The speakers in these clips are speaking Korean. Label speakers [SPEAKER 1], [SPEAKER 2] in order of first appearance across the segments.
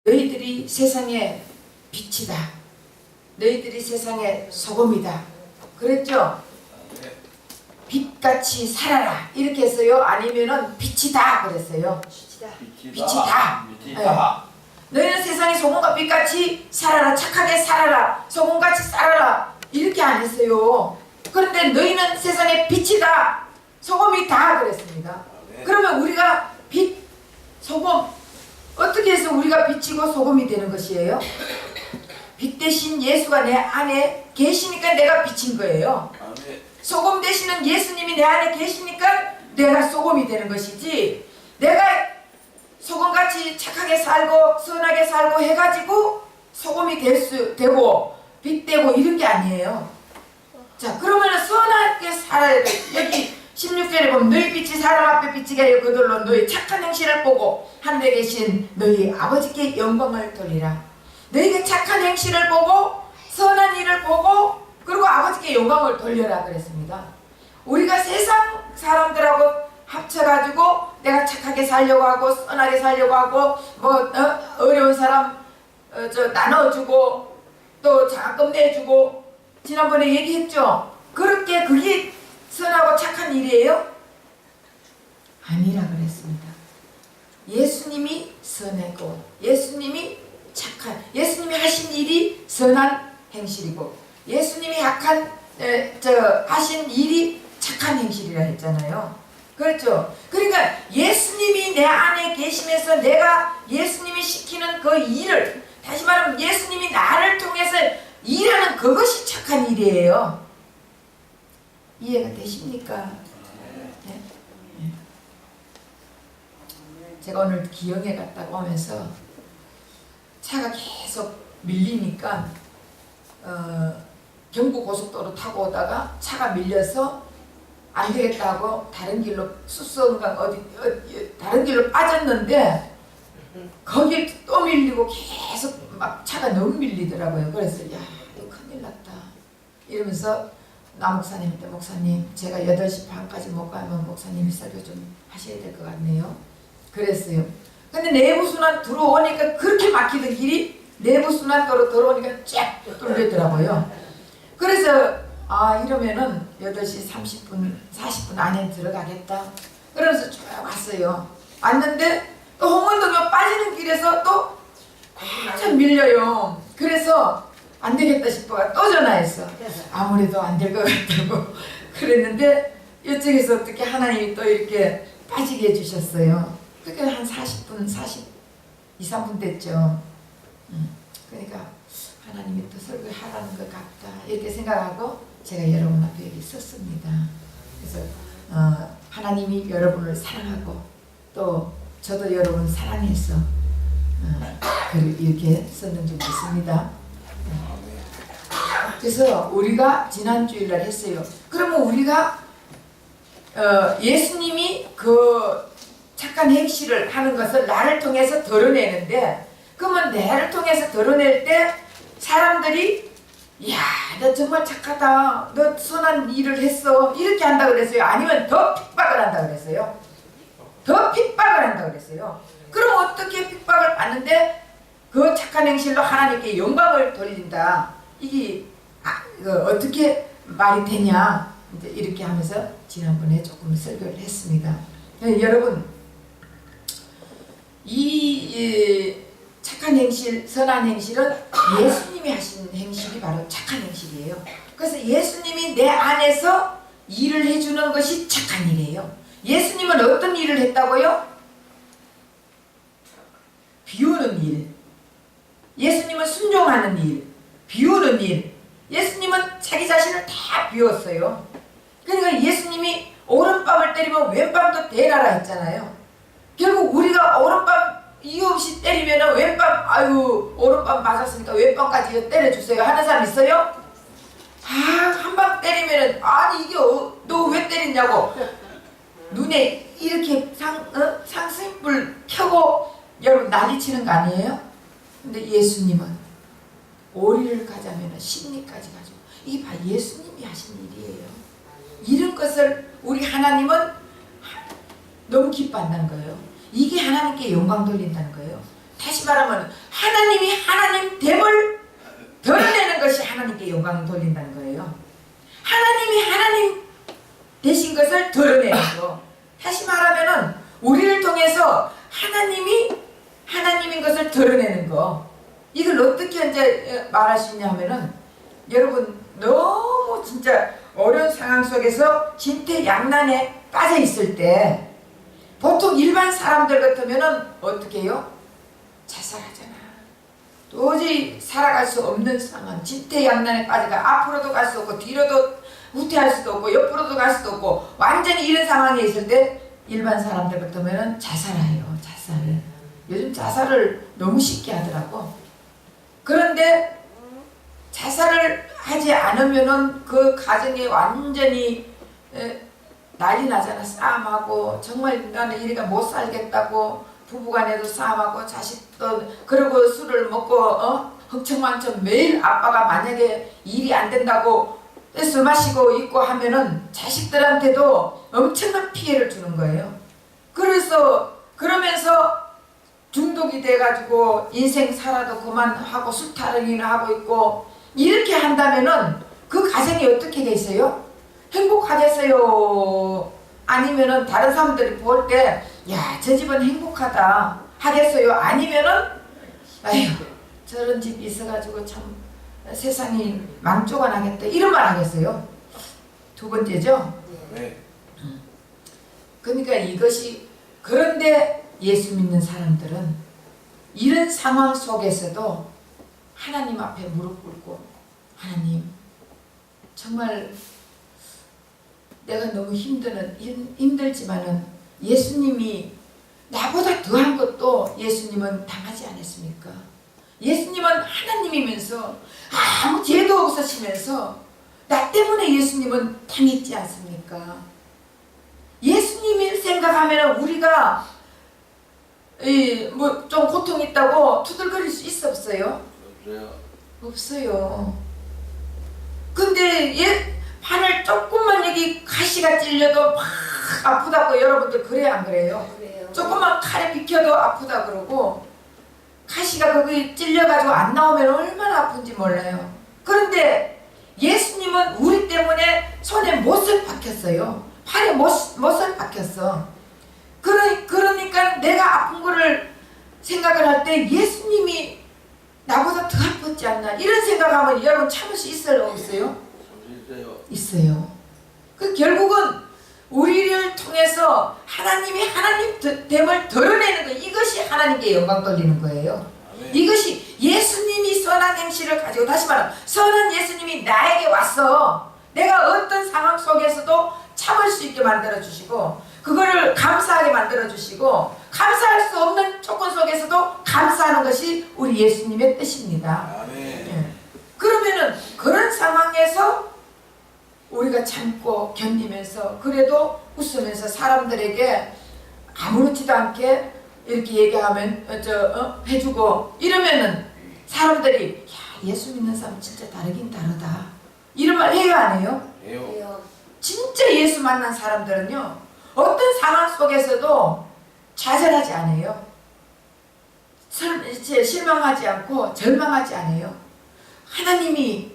[SPEAKER 1] 너희들이 세상의 빛이다. 너희들이 세상의 소금이다. 그랬죠? 빛같이 살아라. 이렇게 했어요? 아니면은 빛이다 그랬어요? 빛이다. 네. 너희는 세상의 소금과 빛같이 살아라. 착하게 살아라. 소금같이 살아라. 이렇게 안 했어요. 그런데 너희는 세상의 빛이다. 소금이다 그랬습니다. 그러면 우리가 빛, 소금 어떻게 해서 우리가 빛이고 소금이 되는 것이에요? 빛 대신 예수가 내 안에 계시니까 내가 빛인 거예요. 소금 대신은 예수님이 내 안에 계시니까 내가 소금이 되는 것이지, 내가 소금같이 착하게 살고 선하게 살고 해가지고 소금이 되고 빛 되고 이런 게 아니에요. 자, 그러면 선하게 살아야 돼. 여기 16절에 보면 너희 빛이 사람 앞에 비치게 하여 그들로 너희 착한 행실을 보고 하늘에 계신 너희 아버지께 영광을 돌리라. 너희가 착한 행실을 보고 선한 일을 보고 그리고 아버지께 영광을 돌려라 그랬습니다. 우리가 세상 사람들하고 합쳐가지고 내가 착하게 살려고 하고 선하게 살려고 하고 뭐 어려운 사람 나눠주고 또 장학금 내주고 지난번에 얘기했죠. 그렇게 그게 선하고 착한 일이에요? 아니라 그랬습니다. 예수님이 선하고 예수님이 착한, 예수님이 하신 일이 선한 행실이고 예수님이 하신 일이 착한 행실이라 했잖아요. 그렇죠? 그러니까 예수님이 내 안에 계시면서 내가 예수님이 시키는 그 일을, 다시 말하면 예수님이 나를 통해서 일하는 그것이 착한 일이에요. 이해가 되십니까? 네? 네. 제가 오늘 기영에 갔다가 오면서 차가 계속 밀리니까 경부고속도로 타고 오다가 차가 밀려서 안 되겠다고 다른 길로 수성강 다른 길로 빠졌는데 거기 또 밀리고 계속 막 차가 너무 밀리더라고요. 그래서 야, 이거 큰일 났다 이러면서 나 목사님한테, 목사님 제가 8시 반까지 못 가면 목사님이 설교 좀 하셔야 될 것 같네요. 그랬어요. 근데 내부순환 들어오니까 그렇게 막히던 길이 내부순환도로 들어오니까 쫙 뚫리더라고요. 그래서 이러면은 8시 30분 40분 안에 들어가겠다 그러면서 쭉 왔어요. 왔는데 또 홍은동에 빠지는 길에서 또 한참 밀려요. 그래서 안 되겠다 싶어가 또 전화했어. 아무래도 안 될 것 같다고 그랬는데 이쪽에서 어떻게 하나님이 또 이렇게 빠지게 해주셨어요. 그러니까 한 40분 3분 됐죠. 그러니까 하나님이 또 설교하라는 것 같다 이렇게 생각하고 제가 여러분 앞에 여기 섰습니다. 그래서 하나님이 여러분을 사랑하고 또 저도 여러분 사랑해서 이렇게 섰는 줄 믿습니다. 그래서 우리가 지난 주일날 했어요. 그러면 우리가 예수님이 그 착한 행실을 하는 것을 나를 통해서 드러내는데, 그러면 나를 통해서 드러낼 때 사람들이 야, 너 정말 착하다, 너 선한 일을 했어 이렇게 한다 그랬어요? 아니면 더 핍박을 한다 그랬어요? 더 핍박을 한다 그랬어요. 그럼 어떻게 핍박을 받는데 그 착한 행실로 하나님께 영광을 돌린다, 이게 어떻게 말이 되냐, 이제 이렇게 하면서 지난번에 조금 설교를 했습니다. 네, 여러분, 이 착한 행실, 선한 행실은 예수님이 하신 행실이 바로 착한 행실이에요. 그래서 예수님이 내 안에서 일을 해주는 것이 착한 일이에요. 예수님은 어떤 일을 했다고요? 비우는 일. 예수님은 순종하는 일, 비우는 일. 예수님은 자기 자신을 다 비웠어요. 그러니까 예수님이 오른밤을 때리면 왼밤도 대라라 했잖아요. 결국 우리가 오른밤 이유 없이 때리면 왼밤, 아유 오른밤 맞았으니까 왼밤까지 때려주세요 하는 사람 있어요? 한 방 때리면 아니 이게 너 왜 때리냐고 눈에 이렇게 상승불 켜고 여러분 난리치는 거 아니에요? 근데 예수님은 오리를 가자면 십리까지 가지고, 이게 바로 예수님이 하신 일이에요. 이런 것을 우리 하나님은 너무 기뻐한다는 거예요. 이게 하나님께 영광 돌린다는 거예요. 다시 말하면 하나님께 영광을 돌린다는 거예요. 하나님이 하나님 되신 것을 드러내는 거. 다시 말하면은 우리를 통해서 하나님이 하나님인 것을 드러내는 거. 이걸 어떻게 이제 말할 수 있냐 하면은, 여러분 너무 진짜 어려운 상황 속에서 진퇴양난에 빠져 있을 때 보통 일반 사람들 같으면은 어떻게 해요? 자살하잖아. 도저히 살아갈 수 없는 상황, 진퇴양난에 빠져가 앞으로도 갈 수 없고 뒤로도 후퇴할 수도 없고 옆으로도 갈 수도 없고 완전히 이런 상황에 있을 때 일반 사람들 같으면은 자살해요. 자살을. 요즘 자살을 너무 쉽게 하더라고. 그런데 자살을 하지 않으면은 그 가정이 완전히 난리 나잖아. 싸움하고 정말 나는 이리가 못 살겠다고 부부간에도 싸움하고 자식도 그러고 술을 먹고 흥청망청 매일 아빠가 만약에 일이 안 된다고 술 마시고 있고 하면은 자식들한테도 엄청난 피해를 주는 거예요. 그러면서 중독이 돼가지고 인생 살아도 그만하고 술타령이나 하고 있고 이렇게 한다면은 그 가정이 어떻게 되겠어요? 행복하겠어요? 아니면은 다른 사람들이 볼 때 야, 저 집은 행복하다 하겠어요? 아니면은 아휴, 저런 집이 있어가지고 참 세상이 망조가 나겠다 이런 말 하겠어요? 두 번째죠?
[SPEAKER 2] 네.
[SPEAKER 1] 그러니까 이것이, 그런데 예수 믿는 사람들은 이런 상황 속에서도 하나님 앞에 무릎 꿇고, 하나님 정말 내가 너무 힘들지만은 예수님이 나보다 더한 것도 예수님은 당하지 않았습니까? 예수님은 하나님이면서 아무 죄도 없으시면서 나 때문에 예수님은 당했지 않습니까? 예수님을 생각하면 우리가 뭐 좀 고통 있다고 투덜거릴 수 있어 없어요? 없어요. 근데 바늘 조금만 여기 가시가 찔려도 막 아프다고 여러분들 그래요 안 그래요?
[SPEAKER 3] 그래요.
[SPEAKER 1] 조금만 칼에 비켜도 아프다 그러고 가시가 거기 찔려가지고 안 나오면 얼마나 아픈지 몰라요. 그런데 예수님은 우리 때문에 손에 못을 박혔어요. 팔에 못을 박혔어. 그러니까 내가 아픈 거를 생각을 할 때 예수님이 나보다 더 아팠지 않나 이런 생각하면 여러분 참을 수 있어요 없어요? 있어요. 그 결국은 우리를 통해서 하나님이 하나님됨을 드러내는 거, 이것이 하나님께 영광 돌리는 거예요. 아멘. 이것이 예수님이 선한 행실을 가지고, 다시 말하면 선한 예수님이 나에게 왔어. 내가 어떤 상황 속에서도 참을 수 있게 만들어 주시고 그거를 감사하게 만들어 주시고 감사할 수 없는 조건 속에서도 감사하는 것이 우리 예수님의 뜻입니다.
[SPEAKER 2] 아멘.
[SPEAKER 1] 예. 그러면은 그런 상황에서 우리가 참고 견디면서 그래도 웃으면서 사람들에게 아무렇지도 않게 이렇게 얘기하면 해주고 이러면은 사람들이 야, 예수 믿는 사람 진짜 다르긴 다르다 이런 말 해요 안 해요?
[SPEAKER 2] 해요.
[SPEAKER 1] 진짜 예수 만난 사람들은요 어떤 상황 속에서도 좌절하지 않아요. 실망하지 않고 절망하지 않아요. 하나님이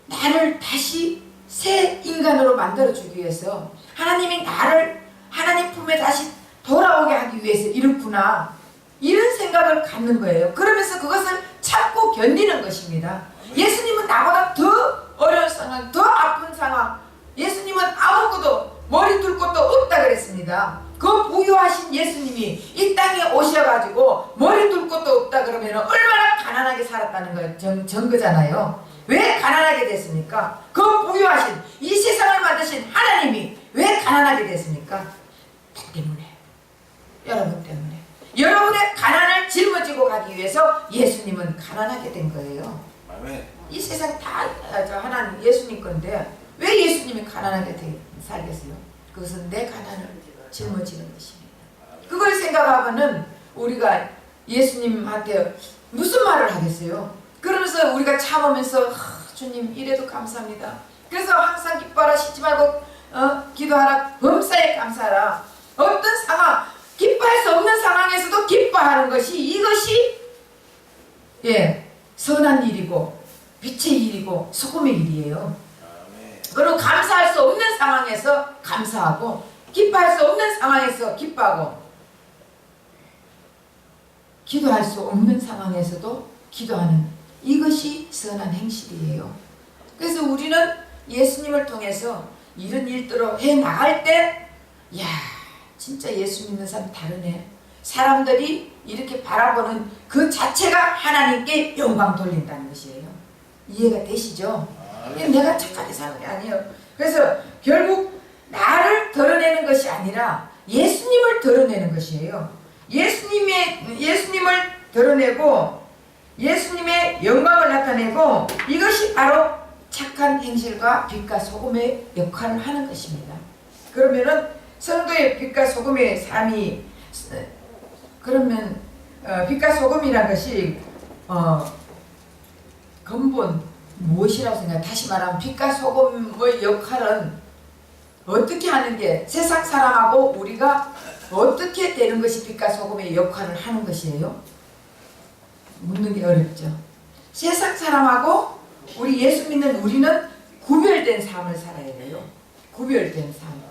[SPEAKER 1] 나를 다시 새 인간으로 만들어주기 위해서, 하나님이 나를 하나님 품에 다시 돌아오게 하기 위해서 이렇구나 이런 생각을 갖는 거예요. 그러면서 그것을 참고 견디는 것입니다. 예수님은 나보다 더 어려운 상황, 더 아픈 상황, 예수님은 아무것도 머리 둘 것도 없다 그랬습니다. 그 부유하신 예수님이 이 땅에 오셔가지고 머리 둘 것도 없다 그러면 얼마나 가난하게 살았다는 거 증거잖아요. 왜 가난하게 됐습니까? 그 부유하신 이 세상을 만드신 하나님이 왜 가난하게 됐습니까? 나 때문에, 여러분 때문에. 여러분의 가난을 짊어지고 가기 위해서 예수님은 가난하게 된 거예요.
[SPEAKER 2] 아멘.
[SPEAKER 1] 이 세상 다 하나님 예수님 건데 왜 예수님이 가난하게 살겠어요? 그것은 내 가난을 짊어지는 것입니다. 그걸 생각하면은 우리가 예수님한테 무슨 말을 하겠어요? 그러면서 우리가 참으면서 주님 이래도 감사합니다. 그래서 항상 기뻐하라, 쉬지 말고 기도하라, 범사에 감사하라. 어떤 상황, 기뻐할 수 없는 상황에서도 기뻐하는 것이, 이것이 선한 일이고 빛의 일이고 소금의 일이에요. 그리고 감사할 수 없는 상황에서 감사하고 기뻐할 수 없는 상황에서 기뻐하고 기도할 수 없는 상황에서도 기도하는 이것이 선한 행실이에요. 그래서 우리는 예수님을 통해서 이런 일들을 해나갈 때 야, 진짜 예수 믿는 사람 다르네. 사람들이 이렇게 바라보는 그 자체가 하나님께 영광 돌린다는 것이에요. 이해가 되시죠? 내가 착하게 사는 게 아니에요. 그래서 결국 나를 드러내는 것이 아니라 예수님을 드러내는 것이에요. 예수님을 드러내고 예수님의 영광을 나타내고 이것이 바로 착한 행실과 빛과 소금의 역할을 하는 것입니다. 그러면은 성도의 빛과 소금의 삶이 그러면 빛과 소금이라는 것이 근본 무엇이라고 생각해요? 다시 말하면 빛과 소금의 역할은 어떻게 하는 게 세상 사람하고 우리가 어떻게 되는 것이 빛과 소금의 역할을 하는 것이에요? 묻는 게 어렵죠. 세상 사람하고 우리 예수 믿는 우리는 구별된 삶을 살아야 돼요. 구별된 삶.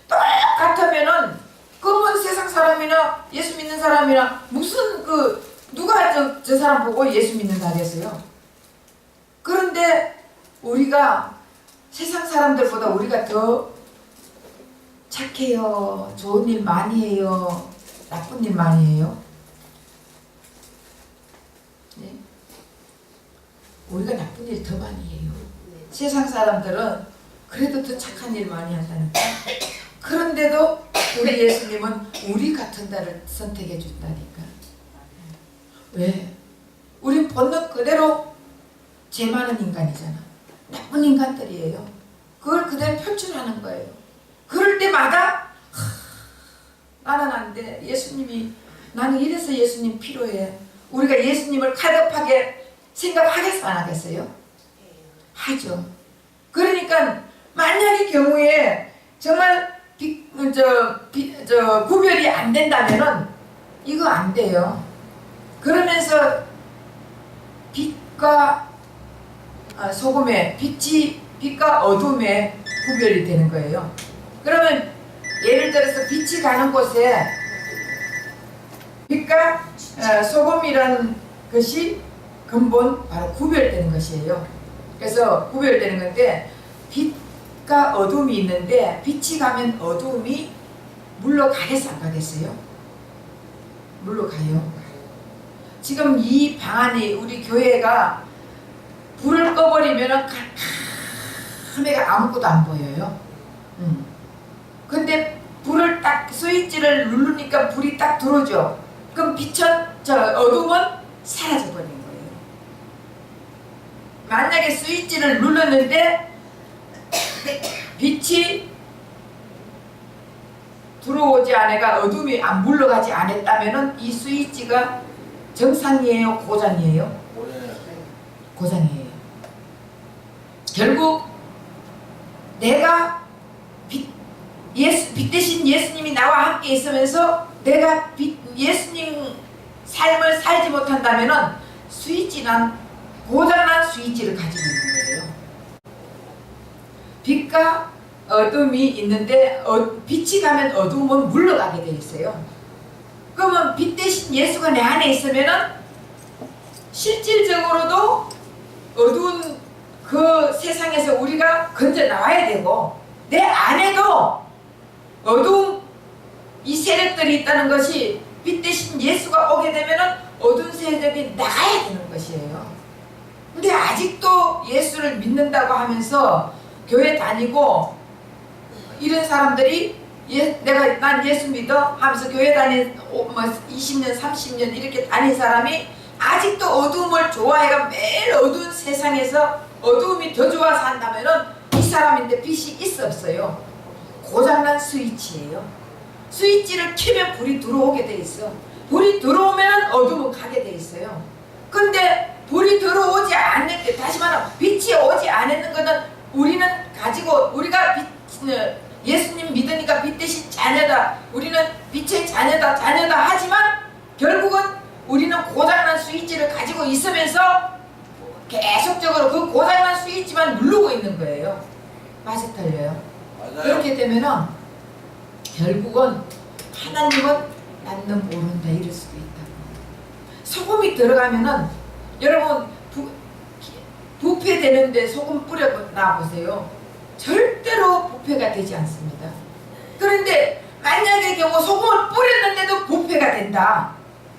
[SPEAKER 1] 똑같으면은 그건 세상 사람이나 예수 믿는 사람이나 무슨 누가 저 사람 보고 예수 믿는다 하겠어요? 그런데 우리가 세상 사람들보다 우리가 더 착해요. 좋은 일 많이 해요. 나쁜 일 많이 해요. 네. 우리가 나쁜 일 더 많이 해요. 세상 사람들은 그래도 더 착한 일 많이 한다는 거예요. 그런데도 우리 예수님은 우리 같은 자를 선택해 준다니까. 왜? 우린 본능 그대로 죄 많은 인간이잖아. 나쁜 인간들이에요. 그걸 그대로 표출하는 거예요. 그럴 때마다 나는 안 돼. 예수님이 나는 이래서 예수님 필요해. 우리가 예수님을 칼급하게 생각하겠어 안 하겠어요? 하죠. 그러니까 만약의 경우에 정말 구별이 안 된다면은 이거 안 돼요. 그러면서 빛과 소금의 빛과 어둠의 구별이 되는 거예요. 그러면 예를 들어서 빛이 가는 곳에 빛과 소금이라는 것이 근본 바로 구별되는 것이에요. 그래서 구별되는 건데 빛과 어둠이 있는데 빛이 가면 어둠이 물러가겠어 안 가겠어요? 물러가요. 지금 이 방 안에 우리 교회가 불을 꺼버리면 카메가 아무것도 안 보여요. 근데 불을 딱 스위치를 누르니까 불이 딱 들어오죠. 그럼 어둠은 사라져 버린 거예요. 만약에 스위치를 눌렀는데 빛이 들어오지 않아가 어둠이 안 물러가지 않았다면은 이 스위치가 정상이에요, 고장이에요? 고장이에요. 결국 내가 빛 대신 예수님이 나와 함께 있으면서 내가 예수님 삶을 살지 못한다면은 고장난 스위치를 가지고 있는 거예요. 빛과 어둠이 있는데 빛이 가면 어둠은 물러가게 돼 있어요. 그러면 빛 대신 예수가 내 안에 있으면은 실질적으로도 어두운 그 세상에서 우리가 건져 나와야 되고 내 안에도 어두운 이 세력들이 있다는 것이 빛 대신 예수가 오게 되면은 어두운 세력이 나가야 되는 것이에요. 근데 아직도 예수를 믿는다고 하면서 교회 다니고 이런 사람들이 난 예수 믿어 하면서 교회 다닌 20년 30년 이렇게 다닌 사람이 아직도 어두움을 좋아해가 매일 어두운 세상에서 어두움이 더 좋아서 한다면은 이 사람인데 빛이 있어 없어요? 고장난 스위치예요. 스위치를 켜면 불이 들어오게 돼 있어. 불이 들어오면 어둠은 가게 돼 있어요. 근데 불이 들어오지 않는 게 다시 말하면 빛이 오지 않는 거는 우리는 가지고 우리가 예수님 믿으니까 빛 대신 자녀다. 우리는 빛의 자녀다 하지만 결국은 우리는 고장난 스위치를 가지고 있으면서 계속적으로 그 고장난 스위치만 누르고 있는 거예요. 맞아 틀려요?
[SPEAKER 2] 맞아요.
[SPEAKER 1] 그렇게 되면은 결국은 하나님은 나는 모른다 이럴 수도 있다고. 소금이 들어가면은 여러분 부패 되는데 소금 뿌려 놔보세요. 절대로 부패가 되지 않습니다. 그런데 만약의 경우 소금을 뿌렸는데도 부패가 된다.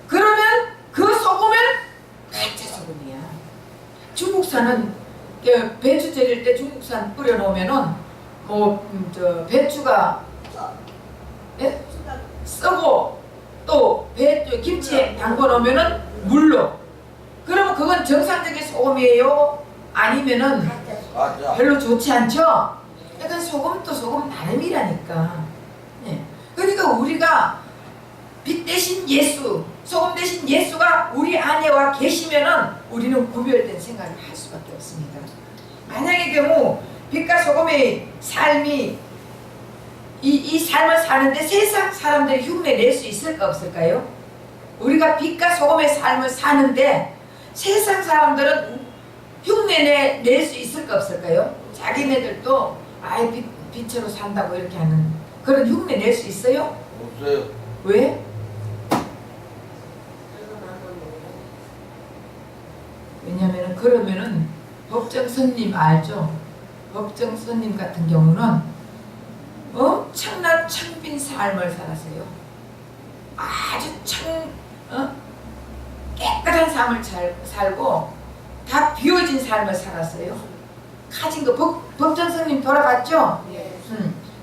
[SPEAKER 1] 그러면 그 소금은 가짜 소금이야. 중국산은 배추 절일 때 중국산 뿌려 놓으면은 배추가 썩고 또 김치에 담궈 놓으면은 물로. 그러면 그건 정상적인 소금이에요? 아니면은 별로 좋지 않죠? 약간 소금도 소금 나름이라니까. 네. 그러니까 우리가 빛 대신 예수, 소금 대신 예수가 우리 안에와 계시면은 우리는 구별된 생각을 할 수밖에 없습니다. 만약의 경우 빛과 소금의 삶이 이 삶을 사는데 세상 사람들이 흉내 낼 수 있을까 없을까요? 우리가 빛과 소금의 삶을 사는데 세상 사람들은 흉내 낼 수 있을까 없을까요? 자기네들도 아예 빛으로 산다고 이렇게 하는 그런 흉내 낼 수 있어요?
[SPEAKER 2] 없어요.
[SPEAKER 1] 왜? 왜냐면은 그러면은 법정선님 알죠? 법정선님 같은 경우는 엄청난 창빈 삶을 살았어요. 아주 깨끗한 삶을 살고 다 비워진 삶을 살았어요. 가진 거 법정선님 돌아갔죠?
[SPEAKER 3] 네.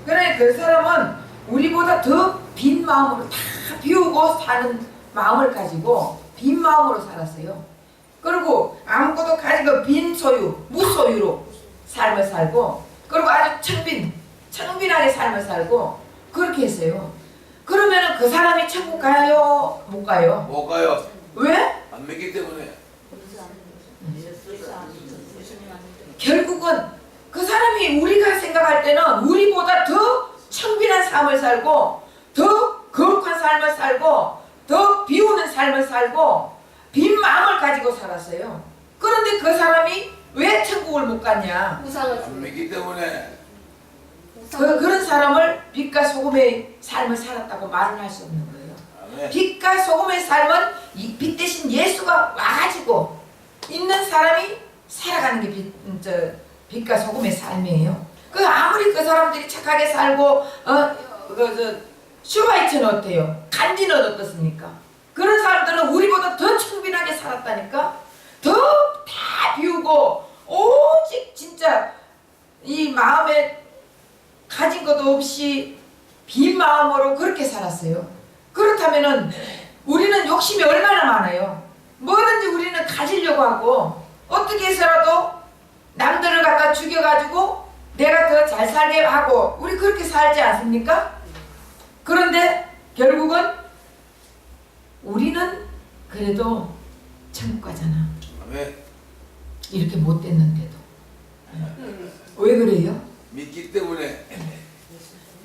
[SPEAKER 1] 그래 그 사람은 우리보다 더 빈 마음으로 다 비우고 사는 마음을 가지고 빈 마음으로 살았어요. 그리고 아무것도 가진 거 빈 소유, 무소유로 삶을 살고 그리고 아주 청빈하게 삶을 살고 그렇게 했어요. 그러면 그 사람이 천국 가요? 못 가요?
[SPEAKER 2] 못 가요.
[SPEAKER 1] 왜?
[SPEAKER 2] 안 믿기 때문에.
[SPEAKER 1] 결국은 그 사람이 우리가 생각할 때는 우리보다 더 청빈한 삶을 살고 더 거룩한 삶을 살고 더 비우는 삶을 살고 빈 마음을 가지고 살았어요. 그런데 그 사람이 왜 천국을 못 갔냐?
[SPEAKER 2] 안 믿기 때문에.
[SPEAKER 1] 그런 사람을 빛과 소금의 삶을 살았다고 말을 할 수 없는 거예요.
[SPEAKER 2] 아멘.
[SPEAKER 1] 빛과 소금의 삶은 이 빛 대신 예수가 와가지고 있는 사람이 살아가는 게 빛과 소금의 삶이에요. 아무리 그 사람들이 착하게 살고 슈바이처는 어때요? 간디는 어떻습니까? 그런 사람들은 우리보다 더 청빈하게 살았다니까? 더 다 비우고 오직 진짜 이 마음에 가진 것도 없이 빈 마음으로 그렇게 살았어요. 그렇다면은 우리는 욕심이 얼마나 많아요. 뭐든지 우리는 가지려고 하고 어떻게 해서라도 남들을 갖다 죽여가지고 내가 더 잘 살게 하고 우리 그렇게 살지 않습니까? 그런데 결국은 우리는 그래도 천국 가잖아.
[SPEAKER 2] 아멘.
[SPEAKER 1] 이렇게 못 됐는데도. 왜 그래요?
[SPEAKER 2] 믿기 때문에.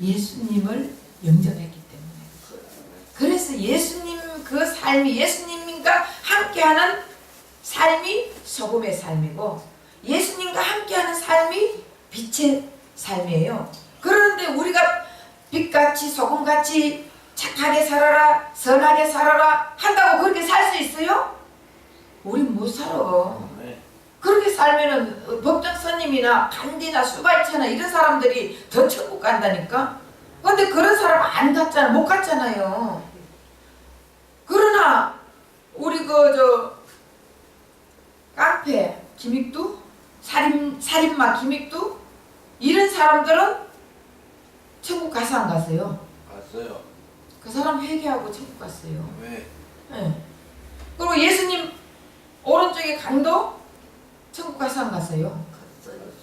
[SPEAKER 1] 예수님을 영접했기 때문에. 그래서 예수님 그 삶이 예수님과 함께하는 삶이 소금의 삶이고 예수님과 함께하는 삶이 빛의 삶이에요. 그런데 우리가 빛같이 소금같이 착하게 살아라 선하게 살아라 한다고 그렇게 살 수 있어요? 우린 못 살아. 그렇게 살면은 법정스님이나 간디나 수바이처나 이런 사람들이 더 천국 간다니까. 근데 그런 사람 안 갔잖아. 못 갔잖아요. 그러나 우리 깡패 김익두 살인마 김익두 이런 사람들은 천국 가서 안 갔어요?
[SPEAKER 2] 갔어요.
[SPEAKER 1] 그 사람 회개하고 천국 갔어요.
[SPEAKER 2] 왜?
[SPEAKER 1] 네. 그리고 예수님 오른쪽에 강도 천국 가서 안 갔어요?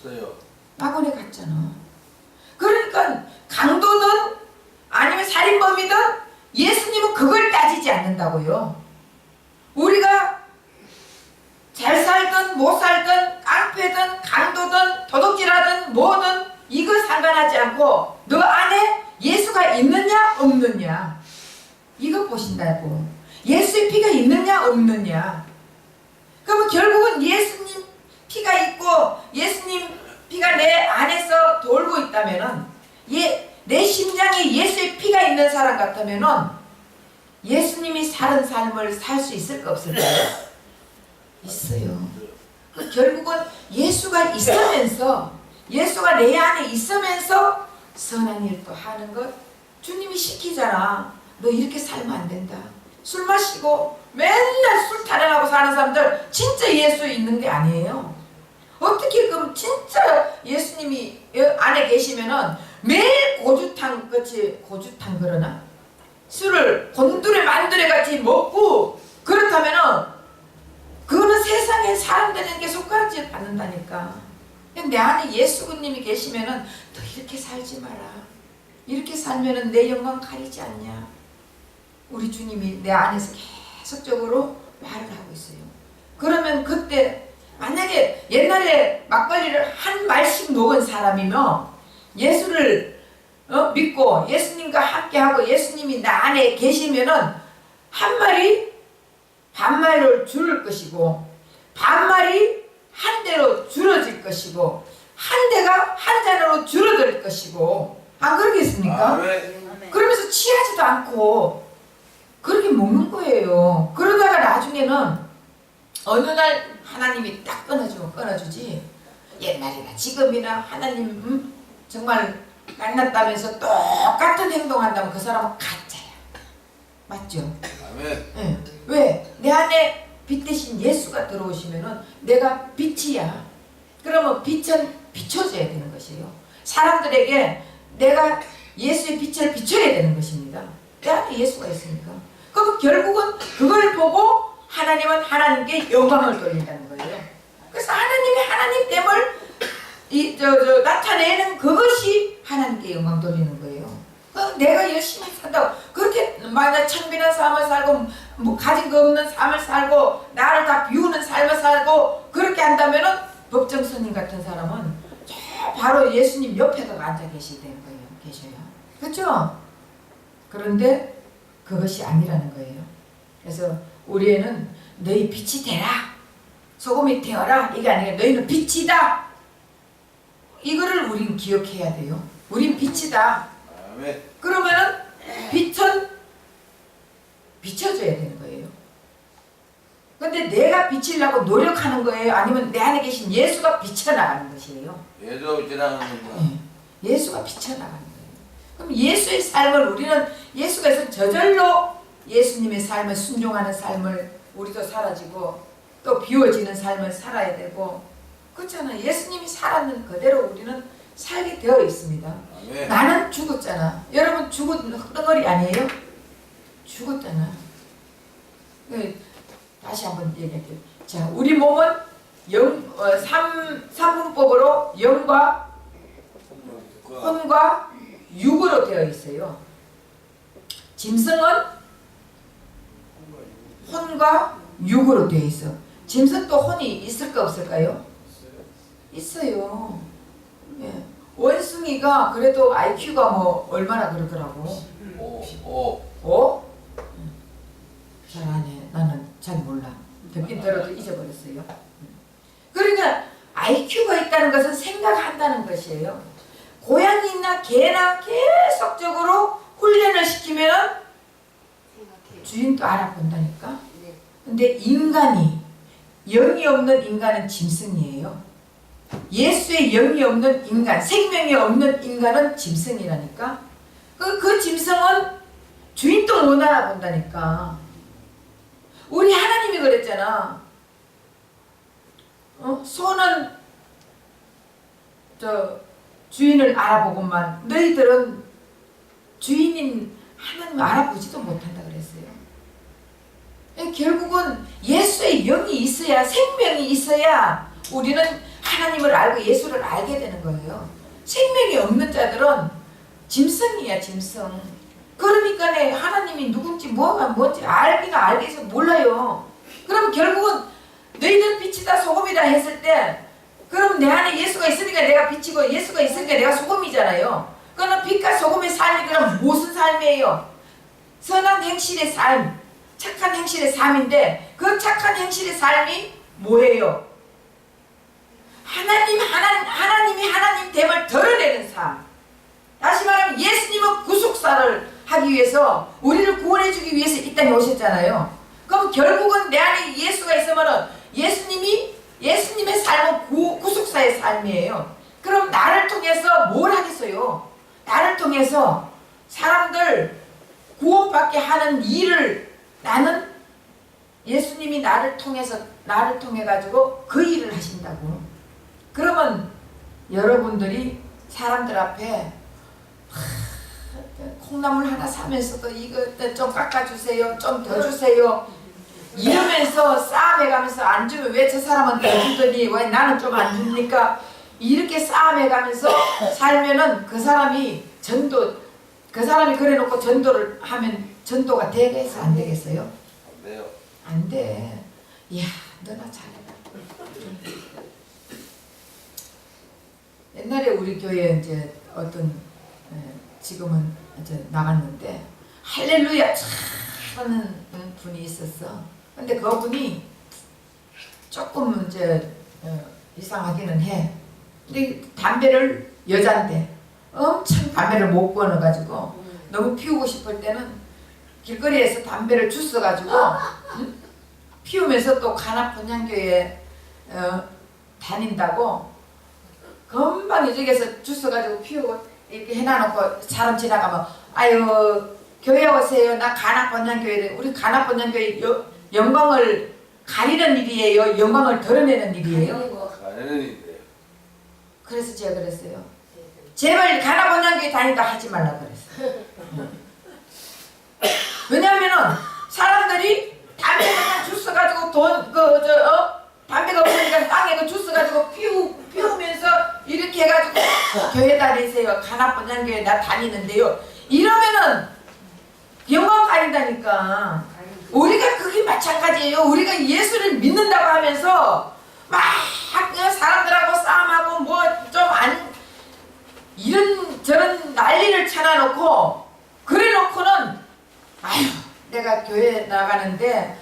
[SPEAKER 2] 갔어요.
[SPEAKER 1] 낙원에 갔잖아. 그러니까 강도든 아니면 살인범이든 예수님은 그걸 따지지 않는다고요. 우리가 잘 살든 못 살든 깡패든 강도든 도둑질하든 뭐든 이거 상관하지 않고 너 안에 예수가 있느냐 없느냐 이거 보신다고. 예수의 피가 있느냐 없느냐. 그러면 결국은 예수님 믿는 사람 같으면은 예수님이 사는 삶을 살 수 있을까 없을까요? 있어요. 결국은 예수가 있으면서, 예수가 내 안에 있으면서 선한 일도 하는 것 주님이 시키잖아. 너 이렇게 살면 안 된다. 술 마시고 맨날 술 타령하고 사는 사람들 진짜 예수 있는 게 아니에요. 어떻게 그럼 진짜 예수님이 안에 계시면은 매일 고주탕 그러나? 술을 곤두레 만두레 같이 먹고 그렇다면은 그거는 세상에 사람 되는 게 손가락질 받는다니까. 내 안에 예수님이 계시면은 너 이렇게 살지 마라. 이렇게 살면은 내 영광 가리지 않냐. 우리 주님이 내 안에서 계속적으로 말을 하고 있어요. 그러면 그때 만약에 옛날에 막걸리를 한 말씩 먹은 사람이면 예수를 믿고 예수님과 함께하고 예수님이 나 안에 계시면은 한 말이 반말로 줄을 것이고 반말이 한 대로 줄어질 것이고 한 대가 한 잔으로 줄어들 것이고 안 그러겠습니까?
[SPEAKER 2] 아멘.
[SPEAKER 1] 그러면서 취하지도 않고 그렇게 먹는 거예요. 그러다가 나중에는 어느 날 하나님이 딱 끊어주지. 옛날이나 지금이나 하나님 정말 만났다면서 똑같은 행동한다면 그 사람은 가짜야. 맞죠?
[SPEAKER 2] 아멘.
[SPEAKER 1] 네. 왜? 내 안에 빛 대신 예수가 들어오시면은 내가 빛이야. 그러면 빛은 비춰줘야 되는 것이에요. 사람들에게 내가 예수의 빛을 비춰야 되는 것입니다. 내 안에 예수가 있으니까. 그럼 결국은 그걸 보고 하나님은 하나님께 영광을 돌린다는 거예요. 그래서 하나님이 하나님됨을 나타내는 그것이 하나님께 영광 돌리는 거예요. 내가 열심히 산다고 그렇게 만약 천빈한 삶을 살고 뭐 가진 거 없는 삶을 살고 나를 다 비우는 삶을 살고 그렇게 한다면은 법정스님 같은 사람은 저 바로 예수님 옆에다가 앉아 계셔야 되는 거예요. 계셔요. 그렇죠? 그런데 그것이 아니라는 거예요. 그래서 우리에는 너희 빛이 되라. 소금이 되어라. 이게 아니라 너희는 빛이다. 이거를 우린 기억해야 돼요. 우린 빛이다.
[SPEAKER 2] 아멘.
[SPEAKER 1] 그러면은 빛은 비춰줘야 되는 거예요. 근데 내가 비치려고 노력하는 거예요? 아니면 내 안에 계신 예수가 비쳐나가는 것이에요?
[SPEAKER 2] 예수 지나가는 거.
[SPEAKER 1] 예수가 비쳐나가는 거예요. 그럼 예수의 삶을 우리는 예수가 있으면 저절로 예수님의 삶을 순종하는 삶을 우리도 사라지고 또 비워지는 삶을 살아야 되고 그렇잖아요. 예수님이 살았는 그대로 우리는 살게 되어 있습니다.
[SPEAKER 2] 아멘.
[SPEAKER 1] 나는 죽었잖아. 여러분 죽은 덩어리 아니에요? 죽었잖아. 다시 한번 얘기할게요. 자, 우리 몸은 삼분법으로 영과 혼과 육으로 되어 있어요. 짐승은 혼과 육으로 되어 있어. 짐승도 혼이 있을까 없을까요? 있어요. 예. 원숭이가 그래도 IQ가 뭐 얼마나 그러더라고. 5? 잘하네. 나는 잘 몰라. 듣긴 들어도 잊어버렸어요. 그러니까 IQ가 있다는 것은 생각한다는 것이에요. 고양이나 개나 계속적으로 훈련을 시키면 주인도 알아본다니까. 근데 인간이 영이 없는 인간은 짐승이에요. 예수의 영이 없는 인간, 생명이 없는 인간은 짐승이라니까. 그 짐승은 주인도 못 알아본다니까. 우리 하나님이 그랬잖아. 소는 주인을 알아보고만 너희들은 주인인 하나님을 알아보지도 못한다 그랬어요. 결국은 예수의 영이 있어야, 생명이 있어야 우리는 하나님을 알고 예수를 알게 되는 거예요. 생명이 없는 자들은 짐승이야, 짐승. 그러니까 하나님이 누군지 뭐가 뭔지 알기가 알겠어 몰라요. 그럼 결국은 너희들 빛이다 소금이다 했을 때 그럼 내 안에 예수가 있으니까 내가 빛이고 예수가 있으니까 내가 소금이잖아요. 그러면 빛과 소금의 삶이 그럼 무슨 삶이에요? 선한 행실의 삶, 착한 행실의 삶인데 그 착한 행실의 삶이 뭐예요? 하나님이 하나님 됨을 드러내는 삶. 다시 말하면 예수님은 구속사를 하기 위해서 우리를 구원해 주기 위해서 이 땅에 오셨잖아요. 그럼 결국은 내 안에 예수가 있으면은 예수님의 삶은 구속사의 삶이에요. 그럼 나를 통해서 뭘 하겠어요? 나를 통해서 사람들 구원받게 하는 일을 나는 예수님이 나를 통해 가지고 그 일을 하신다고. 그러면 여러분들이 사람들 앞에 콩나물 하나 사면서도 이거 좀 깎아주세요, 좀 더 주세요 이러면서 싸움해가면서 안 주면 왜 저 사람은 더 주더니 왜 나는 좀 안 줍니까? 이렇게 싸움해가면서 살면은 그 사람이 그래놓고 전도를 하면 전도가 되겠어 안 되겠어요?
[SPEAKER 2] 안 돼요.
[SPEAKER 1] 안 돼. 이야, 너나 잘해라. 옛날에 우리 교회에 이제 지금은 이제 나갔는데 할렐루야 하는 분이 있었어. 근데 그분이 조금 이제 이상하기는 해. 근데 담배를 여잔데 엄청 담배를 못 끊어가지고 너무 피우고 싶을 때는 길거리에서 담배를 주워가지고 피우면서 또 가나본향교에 다닌다고 금방 이쪽에서 주워가지고 피우고 이렇게 해놔놓고 사람 지나가면 아유 교회 오세요. 나 가나본향교회 우리 가나본향교회 영광을 가리는 일이에요. 영광을 드러내는 일이에요.
[SPEAKER 2] 가리는 일이에요.
[SPEAKER 1] 그래서 제가 그랬어요. 제발 가나본향교회 다니다 하지 말라 그랬어요. 왜냐하면은 사람들이 담배가 주워가지고 담배가 없으니까 땅에 그 주워가지고 피우면서 이렇게 해가지고 교회 다니세요. 가나본향교회 나 다니는데요. 이러면은 영광 가린다니까. 우리가 그게 마찬가지예요. 우리가 예수를 믿는다고 하면서 막 사람들하고 싸움하고 뭐 좀 이런 저런 난리를 쳐놔놓고 그래놓고는 아유 내가 교회 나가는데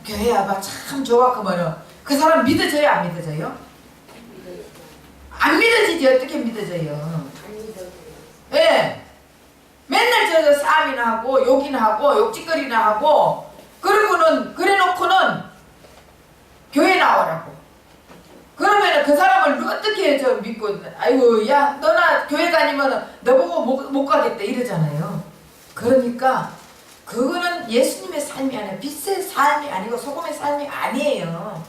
[SPEAKER 1] 교회 와봐 참 좋아 그러면은 그 사람 믿어져요 안 믿어져요? 안 믿어지지. 어떻게 믿어져요? 예. 네. 맨날 저 싸움이나 하고 욕이나 하고 욕짓거리나 하고 그러고는 그래놓고는 교회 나오라고. 그러면은 그 사람을 어떻게 믿고 아이고 야 너나 교회 다니면 너보고 못 가겠다 이러잖아요. 그러니까 그거는 예수님의 삶이 아니에요. 빛의 삶이 아니고 소금의 삶이 아니에요.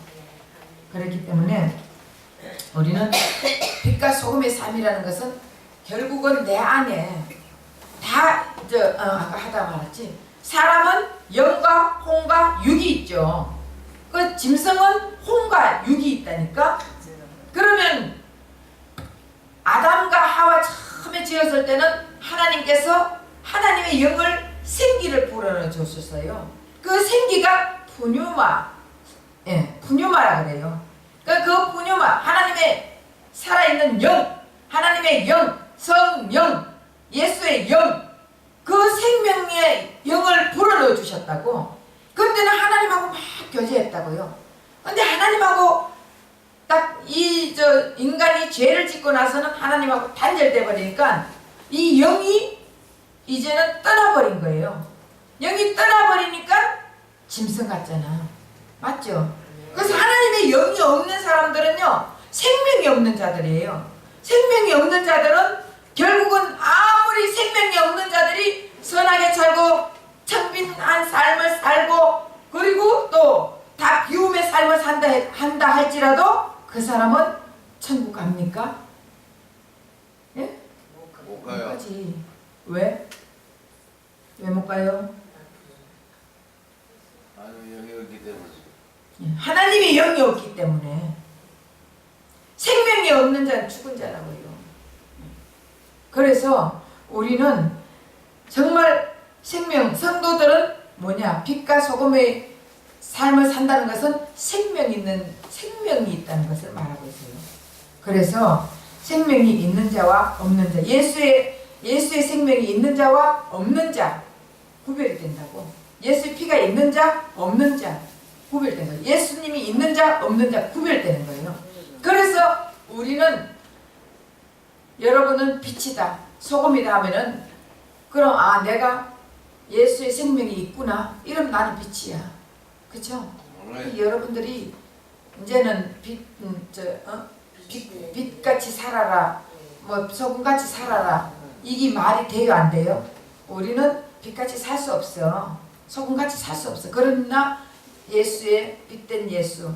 [SPEAKER 1] 그렇기 때문에 우리는 빛과 소금의 삶이라는 것은 결국은 내 안에 다 아까 하다 말했지. 사람은 영과 홍과 육이 있죠. 그 짐승은 홍과 육이 있다니까. 그러면 아담과 하와 처음에 지었을 때는 하나님께서 하나님의 영을 생기를 불어넣어 줬었어요. 그 생기가 푸뉴마라 그래요. 그 푸뉴마 하나님의 살아있는 영, 하나님의 영, 성령, 예수의 영, 그 생명의 영을 불어넣어 주셨다고. 그때는 하나님하고 막 교제했다고요. 근데 하나님하고 딱 인간이 죄를 짓고 나서는 하나님하고 단절돼 버리니까 이 영이 이제는 떠나버린 거예요. 영이 떠나버리니까 짐승 같잖아. 맞죠? 그래서 하나님의 영이 없는 사람들은요 생명이 없는 자들이에요. 생명이 없는 자들은 결국은 아무리 생명이 없는 자들이 선하게 살고 청빈한 삶을 살고 그리고 또 다 비움의 삶을 한다 할지라도 그 사람은 천국 갑니까? 예?
[SPEAKER 2] 못 가요.
[SPEAKER 1] 못 가지. 왜? 왜 못 가요?
[SPEAKER 2] 하나님의 영이 없기 때문에.
[SPEAKER 1] 하나님의 영이 없기 때문에. 생명이 없는 자는 죽은 자라고요. 그래서 우리는 정말 성도들은 뭐냐? 빛과 소금의 삶을 산다는 것은 생명이 있다는 것을 말하고 있어요. 그래서 생명이 있는 자와 없는 자, 예수의 생명이 있는 자와 없는 자 구별이 된다고. 예수의 피가 있는 자, 없는 자 구별된 거예요. 예수님이 있는 자, 없는 자 구별되는 거예요. 그래서 우리는 여러분은 빛이다, 소금이다 하면은 그럼 아 내가 예수의 생명이 있구나. 이러면 나는 빛이야. 그쵸? 여러분들이 이제는 빛같이 살아라. 뭐 소금같이 살아라. 이게 말이 돼요 안 돼요? 우리는 빛같이 살 수 없어. 소금같이 살 수 없어. 그러나 예수의 빛된 예수,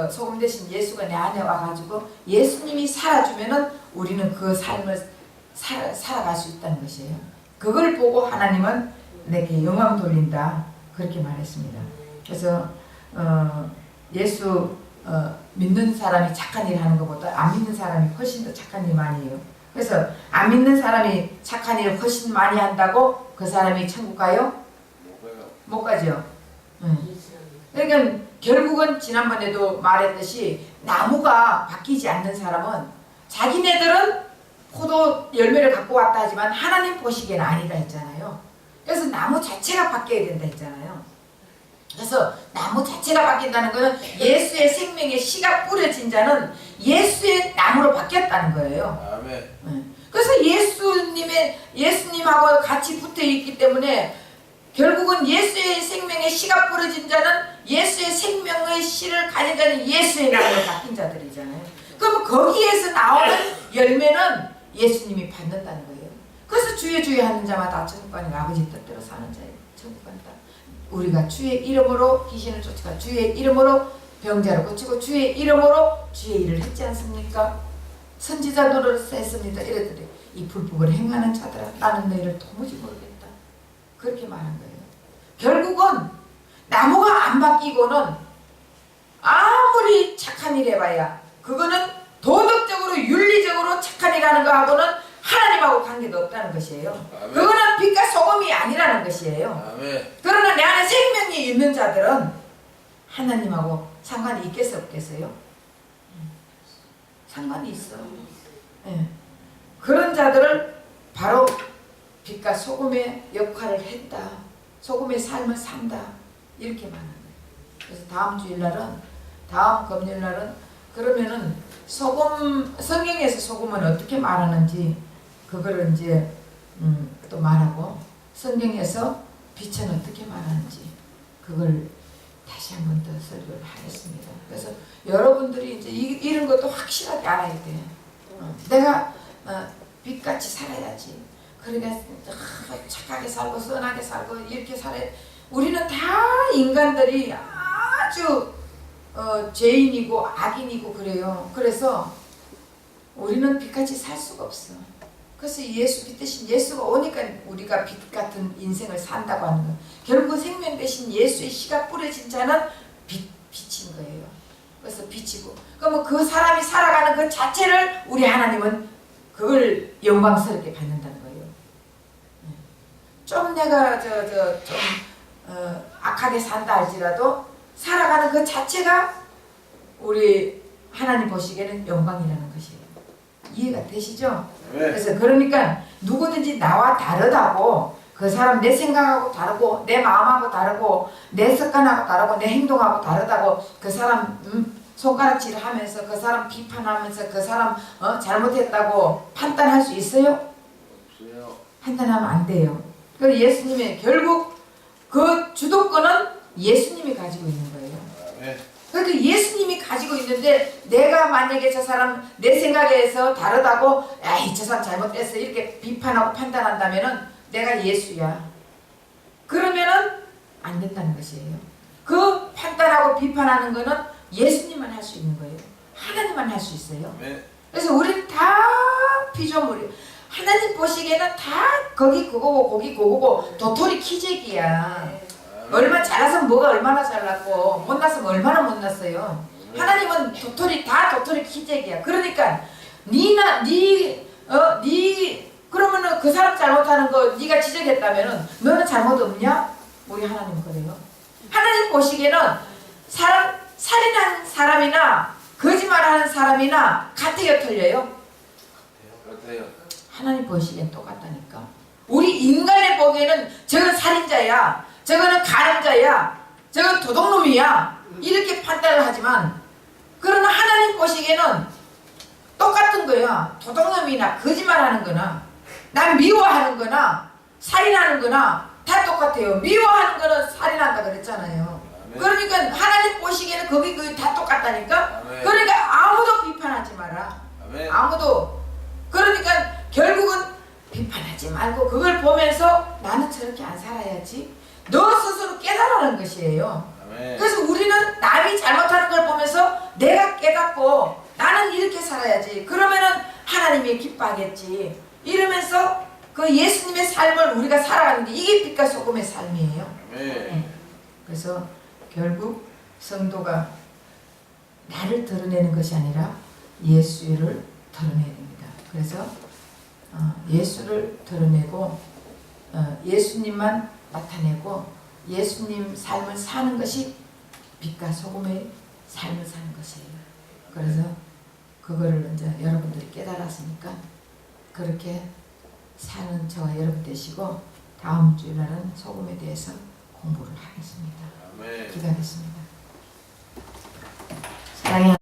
[SPEAKER 1] 소금 대신 예수가 내 안에 와가지고 예수님이 살아주면은 우리는 그 삶을 살아갈 수 있다는 것이에요. 그걸 보고 하나님은 내게 영광 돌린다. 그렇게 말했습니다. 그래서 예수 믿는 사람이 착한 일 하는 것보다 안 믿는 사람이 훨씬 더 착한 일 많이 해요. 그래서 안 믿는 사람이 착한 일을 훨씬 많이 한다고 그 사람이 천국 가요? 못 가죠. 그러니까 결국은 지난번에도 말했듯이 나무가 바뀌지 않는 사람은 자기네들은 포도 열매를 갖고 왔다 하지만 하나님 보시기에는 아니다 했잖아요. 그래서 나무 자체가 바뀌어야 된다 했잖아요. 그래서 나무 자체가 바뀐다는 것은 예수의 생명의 씨가 뿌려진 자는 예수의 나무로 바뀌었다는 거예요.
[SPEAKER 2] 아멘.
[SPEAKER 1] 그래서 예수님하고 같이 붙어 있기 때문에 결국은 예수의 생명의 씨가 뿌려진 자는 예수의 생명의 씨를 가진 자는 예수의 나무로 바뀐 자들이잖아요. 그럼 거기에서 나오는 열매는 예수님이 받는다는 거예요. 그래서 주의 하는 자마다 천국 가는 아버지 뜻대로 사는 자예요. 천국 간다. 우리가 주의 이름으로 귀신을 쫓아가 주의 이름으로 병자를 고치고 주의 이름으로 주의 일을 했지 않습니까? 선지자 노릇을 했습니다. 이랬더니 이 불법을 행하는 자들아 나는 너희를 도무지 모르겠다. 그렇게 말한 거예요. 결국은 나무가 안 바뀌고는 아무리 착한 일 해봐야 그거는 도덕적으로 윤리적으로 착한 일 하는 거하고는 하나님하고 관계도 없다는 것이에요.
[SPEAKER 2] 아멘.
[SPEAKER 1] 그거는 빛과 소금이 아니라는 것이에요.
[SPEAKER 2] 아멘.
[SPEAKER 1] 그러나 내 안에 생명이 있는 자들은 하나님하고 상관이 있겠어 없겠어요? 상관이 있어. 네. 그런 자들을 바로 빛과 소금의 역할을 했다. 소금의 삶을 산다. 이렇게 말하는 거예요. 그래서 다음 주일날은 다음 금요일날은 그러면은 소금 성경에서 소금은 어떻게 말하는지 그거를 이제 또 말하고 성경에서 빛은 어떻게 말하는지 그걸 다시 한 번 더 설교를 하겠습니다. 그래서 여러분들이 이제 이런 것도 확실하게 알아야 돼. 내가 빛같이 살아야지. 그러니까 착하게 살고 선하게 살고 이렇게 살아야. 우리는 다 인간들이 아주 죄인이고 악인이고 그래요. 그래서 우리는 빛같이 살 수가 없어. 그래서 예수 빛 대신 예수가 오니까 우리가 빛 같은 인생을 산다고 하는 거예요. 결국 생명 대신 예수의 씨가 뿌려진 자는 빛인 거예요. 그래서 빛이고 그러면 그 사람이 살아가는 그 자체를 우리 하나님은 그걸 영광스럽게 받는다는 거예요. 좀 내가 좀 악하게 산다 할지라도 살아가는 그 자체가 우리 하나님 보시기에는 영광이라는 것이에요. 이해가 되시죠?
[SPEAKER 2] 네.
[SPEAKER 1] 그래서 그러니까 누구든지 나와 다르다고 그 사람 내 생각하고 다르고 내 마음하고 다르고 내 습관하고 다르고 내 행동하고 다르다고 그 사람 손가락질을 하면서 그 사람 비판하면서 그 사람 잘못했다고 판단할 수 있어요?
[SPEAKER 2] 없어요.
[SPEAKER 1] 판단하면 안 돼요. 그래서 예수님의 결국 그 주도권은 예수님이 가지고 있는 거예요.
[SPEAKER 2] 네.
[SPEAKER 1] 그러니까 예수님이 가지고 있는데 내가 만약에 저 사람 내 생각에서 다르다고 에이 저 사람 잘못했어 이렇게 비판하고 판단한다면은 내가 예수야. 그러면은 안 된다는 것이에요. 그 판단하고 비판하는 거는 예수님만 할 수 있는 거예요. 하나님만 할 수 있어요.
[SPEAKER 2] 네.
[SPEAKER 1] 그래서 우리는 다 피조물이에요. 하나님 보시기에는 다 거기 그거고 거기 그거고 도토리 키재기야. 얼마 잘나서 뭐가 얼마나 잘났고 못났으면 얼마나 못났어요. 하나님은 도토리 키재기야. 그러니까 그러면은 그 사람 잘못하는 거 네가 지적했다면은 너는 잘못 없냐? 우리 하나님 그래요. 하나님 보시기에는 살인한 사람이나 거짓말하는 사람이나 같아요, 틀려요?
[SPEAKER 2] 같아요.
[SPEAKER 1] 하나님 보시기엔 똑같다니까. 우리 인간의 보기에는 저건 살인자야, 저거는 가늠자야, 저건 도둑놈이야 이렇게 판단을 하지만 그러나 하나님 보시기에는 똑같은 거야. 도둑놈이나 거짓말하는 거나 난 미워하는 거나 살인하는 거나 다 똑같아요. 미워하는 거는 살인한다 그랬잖아요.
[SPEAKER 2] 아멘.
[SPEAKER 1] 그러니까 하나님 보시기에는 거기 다 똑같다니까.
[SPEAKER 2] 아멘.
[SPEAKER 1] 그러니까 아무도 비판하지 마라.
[SPEAKER 2] 아멘.
[SPEAKER 1] 아무도. 그러니까 결국은 비판하지 말고 그걸 보면서 나는 저렇게 안 살아야지. 너 스스로 깨달으라는 것이에요.
[SPEAKER 2] 아멘.
[SPEAKER 1] 그래서 우리는 남이 잘못하는 걸 보면서 내가 깨닫고 나는 이렇게 살아야지. 그러면은 하나님이 기뻐하겠지. 이러면서 그 예수님의 삶을 우리가 살아가는 게 이게 빛과 소금의 삶이에요.
[SPEAKER 2] 아멘.
[SPEAKER 1] 그래서 결국 성도가 나를 드러내는 것이 아니라 예수를 드러내야 됩니다. 그래서 예수를 드러내고 예수님만 나타내고 예수님 삶을 사는 것이 빛과 소금의 삶을 사는 것이에요. 그래서 그거를 이제 여러분들이 깨달았으니까 그렇게 사는 저와 여러분 되시고 다음 주일날은 소금에 대해서 공부를 하겠습니다.
[SPEAKER 2] 아멘.
[SPEAKER 1] 기도하겠습니다. 사랑해.